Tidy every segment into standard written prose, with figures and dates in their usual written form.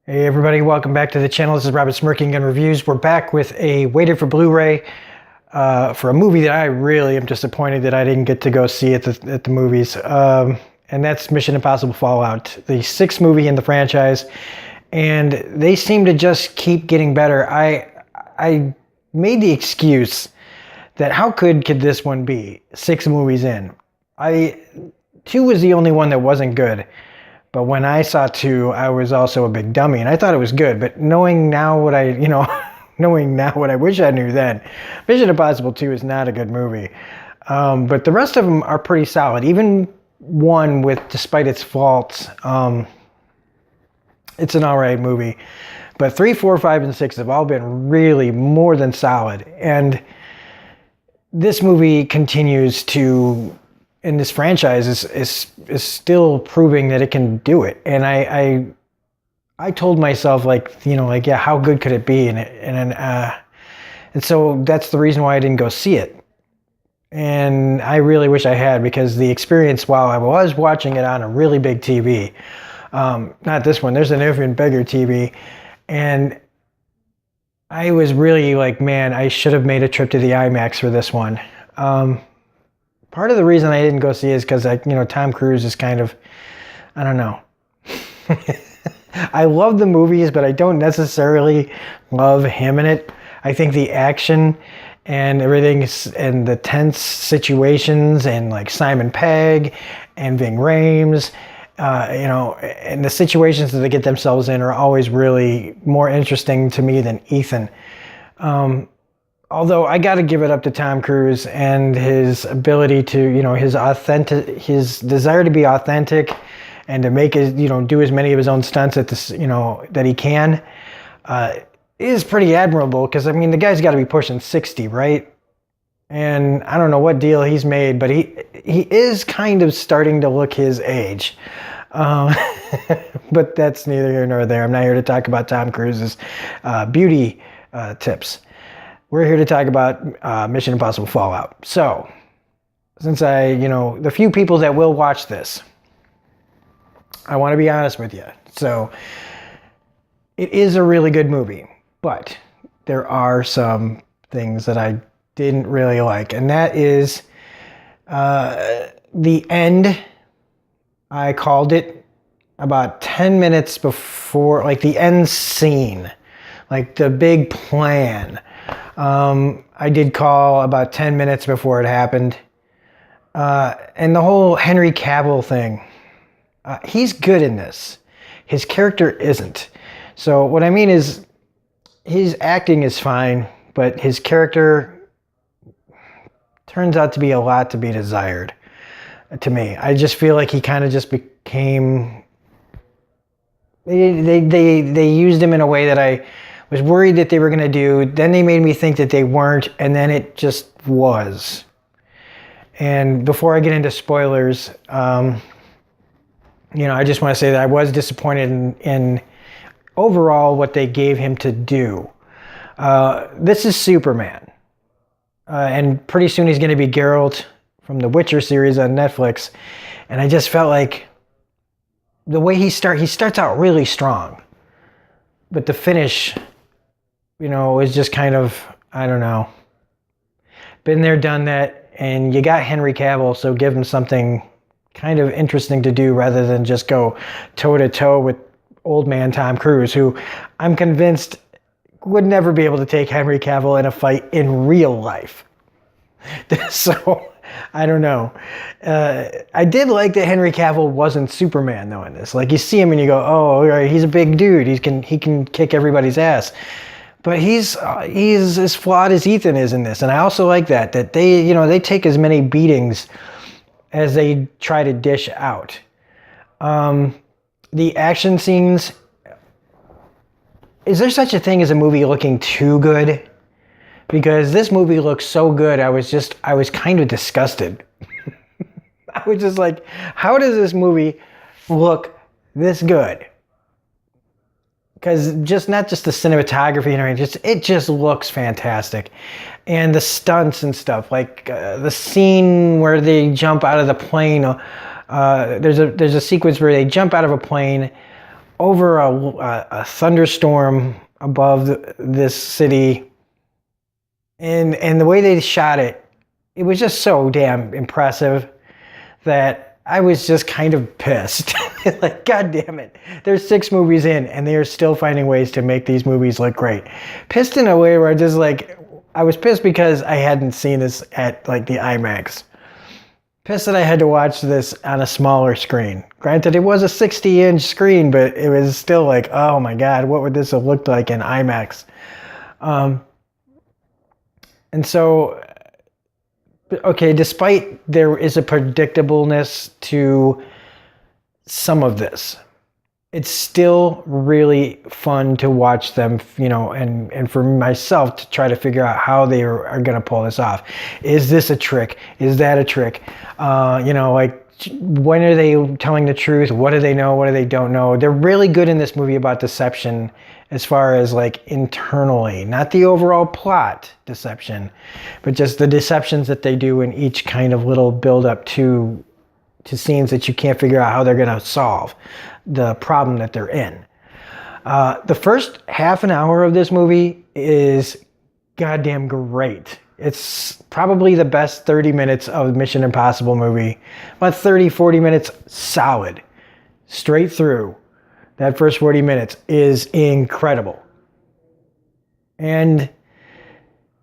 Hey everybody, welcome back to the channel. This is Robert Smirking Gun Reviews. We're back with a waited for Blu-ray for a movie that I really am disappointed that I didn't get to go see at the movies. And that's Mission Impossible Fallout, the sixth movie in the franchise. And they seem to just keep getting better. I made the excuse that how good could this one be? 6 movies in. 2 was the only one that wasn't good. But when I saw 2, I was also a big dummy, and I thought it was good. But knowing now what knowing now what I wish I knew then, Mission Impossible 2 is not a good movie. But the rest of them are pretty solid. Even 1, despite its faults, it's an alright movie. But 3, 4, 5, and 6 have all been really more than solid. And this movie continues to, in this franchise, is still proving that it can do it. And I told myself, yeah, how good could it be? And so that's the reason why I didn't go see it. And I really wish I had, because the experience while I was watching it on a really big TV, not this one, there's an even bigger TV, and I was really like, man, I should have made a trip to the IMAX for this one. Part of the reason I didn't go see it is because Tom Cruise is kind of, I don't know. I love the movies, but I don't necessarily love him in it. I think the action and everything, and the tense situations, and like Simon Pegg and Ving Rhames, and the situations that they get themselves in are always really more interesting to me than Ethan. Although I got to give it up to Tom Cruise and his ability to, his desire to be authentic and to make his, do as many of his own stunts that he can, is pretty admirable. Because the guy's got to be pushing 60, right? And I don't know what deal he's made, but he is kind of starting to look his age. But that's neither here nor there. I'm not here to talk about Tom Cruise's beauty tips. We're here to talk about Mission Impossible Fallout. So, since the few people that will watch this, I want to be honest with you. So, it is a really good movie, but there are some things that I didn't really like, and that is the end. I called it about 10 minutes before, like the end scene, like the big plan. I did call about 10 minutes before it happened. And the whole Henry Cavill thing, he's good in this. His character isn't. So what I mean is, his acting is fine, but his character turns out to be a lot to be desired to me. I just feel like he kind of just became, they used him in a way that I was worried that they were going to do. Then they made me think that they weren't, and then it just was. And before I get into spoilers, I just want to say that I was disappointed in overall what they gave him to do. This is Superman. And pretty soon he's going to be Geralt from the Witcher series on Netflix. And I just felt like the way he starts out really strong. But the finish, is just kind of, I don't know. Been there, done that. And you got Henry Cavill, so give him something kind of interesting to do rather than just go toe-to-toe with old man Tom Cruise, who I'm convinced would never be able to take Henry Cavill in a fight in real life. So, I don't know. I did like that Henry Cavill wasn't Superman, though, in this. Like, you see him and you go, oh, right, he's a big dude. He can kick everybody's ass. But he's as flawed as Ethan is in this. And I also like that they take as many beatings as they try to dish out. The action scenes, is there such a thing as a movie looking too good? Because this movie looks so good, I was kind of disgusted. I was just like, how does this movie look this good? Because not just the cinematography and everything, it just looks fantastic. And the stunts and stuff, like the scene where they jump out of the plane, there's a sequence where they jump out of a plane over a thunderstorm above this city. And the way they shot it, it was just so damn impressive that I was just kind of pissed. Like, God damn it. There's 6 movies in and they are still finding ways to make these movies look great. Pissed in a way where I was pissed because I hadn't seen this at like the IMAX. Pissed that I had to watch this on a smaller screen. Granted, it was a 60-inch screen, but it was still like, oh my God, what would this have looked like in IMAX? And so, okay, despite there is a predictableness to some of this, it's still really fun to watch them, you know, and for myself to try to figure out how they are going to pull this off. Is this a trick? Is that a trick? You know, like, when are they telling the truth? What do they know? What do they don't know? They're really good in this movie about deception as far as like internally, not the overall plot deception, but just the deceptions that they do in each kind of little build up to scenes that you can't figure out how they're going to solve the problem that they're in. The first half an hour of this movie is goddamn great. It's probably the best 30 minutes of Mission Impossible movie. About 30, 40 minutes solid. Straight through. That first 40 minutes is incredible. And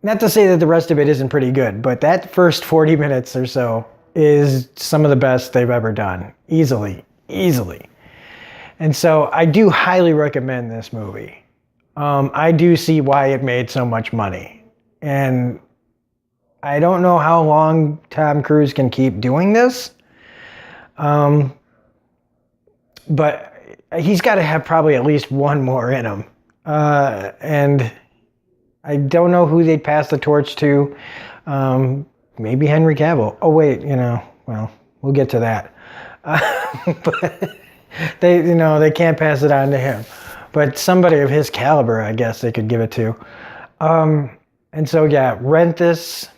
not to say that the rest of it isn't pretty good, but that first 40 minutes or so is some of the best they've ever done. Easily. And so I do highly recommend this movie. I do see why it made so much money. And I don't know how long Tom Cruise can keep doing this. But he's got to have probably at least one more in him. And I don't know who they'd pass the torch to. Maybe Henry Cavill. Oh, wait, you know, well, we'll get to that. But they can't pass it on to him. But somebody of his caliber, I guess they could give it to. And so, yeah, rent this.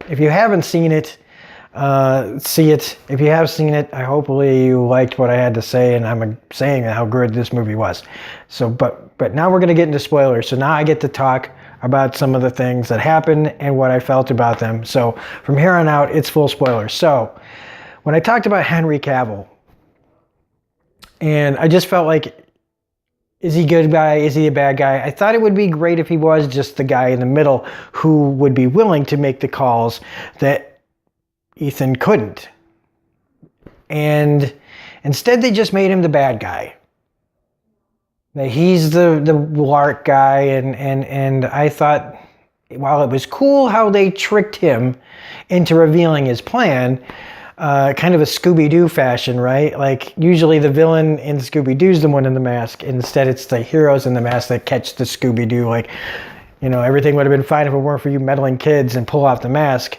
If you haven't seen it, see it. If you have seen it, hopefully you liked what I had to say, and I'm saying how good this movie was. So, but now we're going to get into spoilers. So now I get to talk about some of the things that happened and what I felt about them. So from here on out, it's full spoilers. So when I talked about Henry Cavill, and I just felt like, is he a good guy? Is he a bad guy? I thought it would be great if he was just the guy in the middle who would be willing to make the calls that Ethan couldn't. And instead they just made him the bad guy. That he's the lark guy, and I thought, while it was cool how they tricked him into revealing his plan, kind of a Scooby-Doo fashion, right? Like, usually the villain in Scooby-Doo's the one in the mask. Instead, it's the heroes in the mask that catch the Scooby-Doo. Like, you know, everything would have been fine if it weren't for you meddling kids and pull off the mask.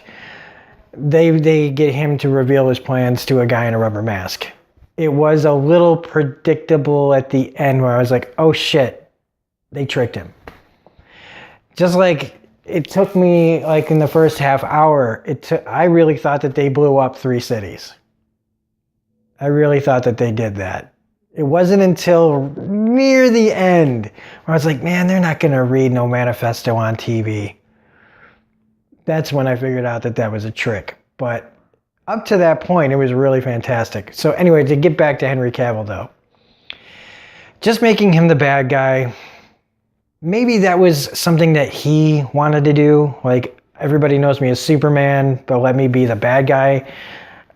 They get him to reveal his plans to a guy in a rubber mask. It was a little predictable at the end where I was like, oh shit, they tricked him. Just like it took me, like in the first half hour, I really thought that they blew up 3 cities. I really thought that they did that. It wasn't until near the end where I was like, man, they're not going to read no manifesto on TV. That's when I figured out that that was a trick. But up to that point, it was really fantastic. So anyway, to get back to Henry Cavill though, just making him the bad guy, maybe that was something that he wanted to do. Like, everybody knows me as Superman, but let me be the bad guy.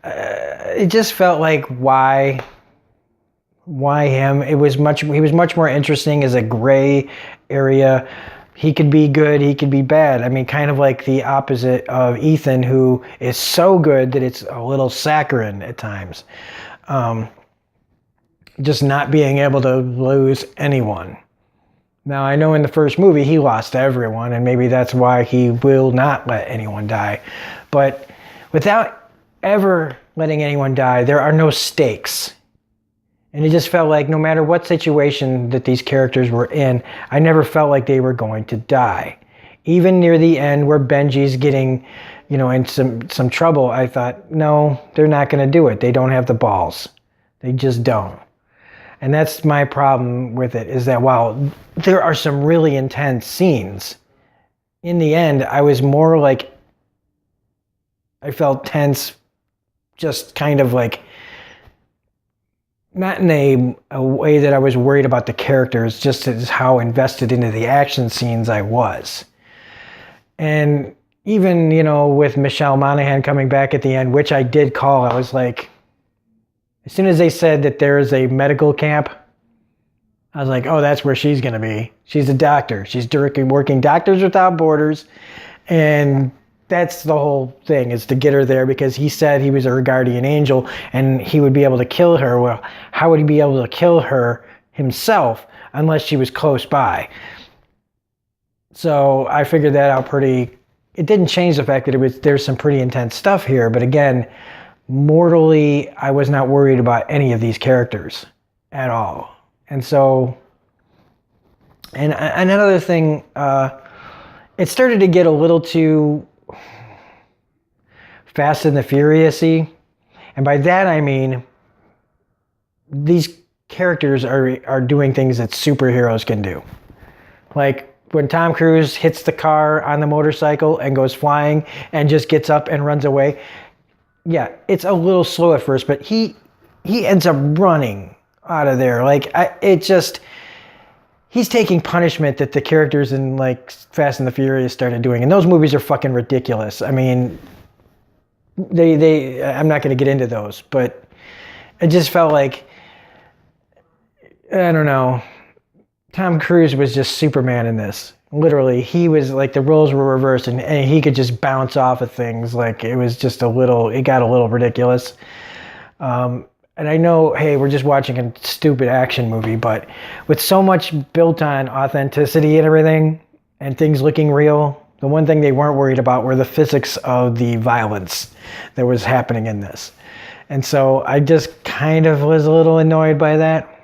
It just felt like, why him? He was much more interesting as a gray area. He could be good, he could be bad. I mean, kind of like the opposite of Ethan, who is so good that it's a little saccharine at times. Just not being able to lose anyone. Now, I know in the first movie he lost everyone, and maybe that's why he will not let anyone die. But without ever letting anyone die, there are no stakes. And it just felt like no matter what situation that these characters were in, I never felt like they were going to die. Even near the end where Benji's getting, you know, in some trouble, I thought, no, they're not going to do it. They don't have the balls. They just don't. And that's my problem with it, is that while there are some really intense scenes, in the end, I was more like, I felt tense, just kind of like, not in a way that I was worried about the characters, just as how invested into the action scenes I was. And even, you know, with Michelle Monaghan coming back at the end, which I did call, I was like, as soon as they said that there is a medical camp, I was like, oh, that's where she's going to be. She's a doctor. She's working Doctors Without Borders. And that's the whole thing, is to get her there, because he said he was her guardian angel and he would be able to kill her. Well, how would he be able to kill her himself unless she was close by? So I figured that out it didn't change the fact that there's some pretty intense stuff here. But again, mortally, I was not worried about any of these characters at all. And so, and another thing, it started to get a little too Fast and the Furious-y. And by that I mean, these characters are doing things that superheroes can do. Like when Tom Cruise hits the car on the motorcycle and goes flying and just gets up and runs away. Yeah, it's a little slow at first, but he ends up running out of there. Like, he's taking punishment that the characters in like Fast and the Furious started doing. And those movies are fucking ridiculous. I mean, I'm not going to get into those, but it just felt like, I don't know, Tom Cruise was just Superman in this. Literally, he was like, the roles were reversed, and he could just bounce off of things. Like, it was just it got a little ridiculous. And I know, hey, we're just watching a stupid action movie, but with so much built on authenticity and everything, and things looking real, the one thing they weren't worried about were the physics of the violence that was happening in this. And so I just kind of was a little annoyed by that.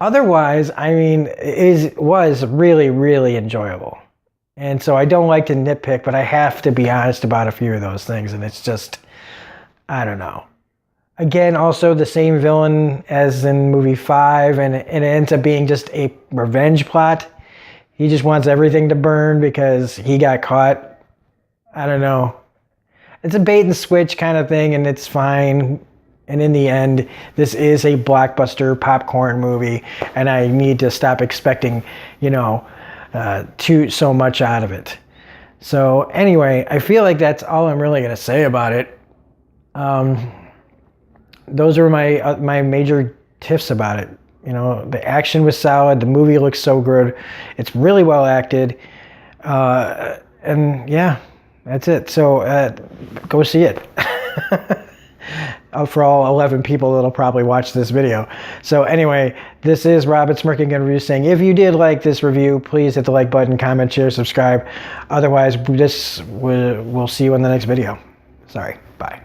Otherwise, I mean, it was really, really enjoyable. And so I don't like to nitpick, but I have to be honest about a few of those things. And it's just, I don't know. Again, also the same villain as in movie 5, and it ends up being just a revenge plot. He just wants everything to burn because he got caught. I don't know. It's a bait and switch kind of thing, and it's fine. And in the end, this is a blockbuster popcorn movie, and I need to stop expecting, you know, so much out of it. So anyway, I feel like that's all I'm really going to say about it. Those are my major tips about it. You know, the action was solid. The movie looks so good. It's really well acted. And yeah, that's it. So go see it. For all 11 people that'll probably watch this video. So anyway, this is Robert Smirking Gun Review saying, if you did like this review, please hit the like button, comment, share, subscribe. Otherwise, we'll see you in the next video. Sorry, bye.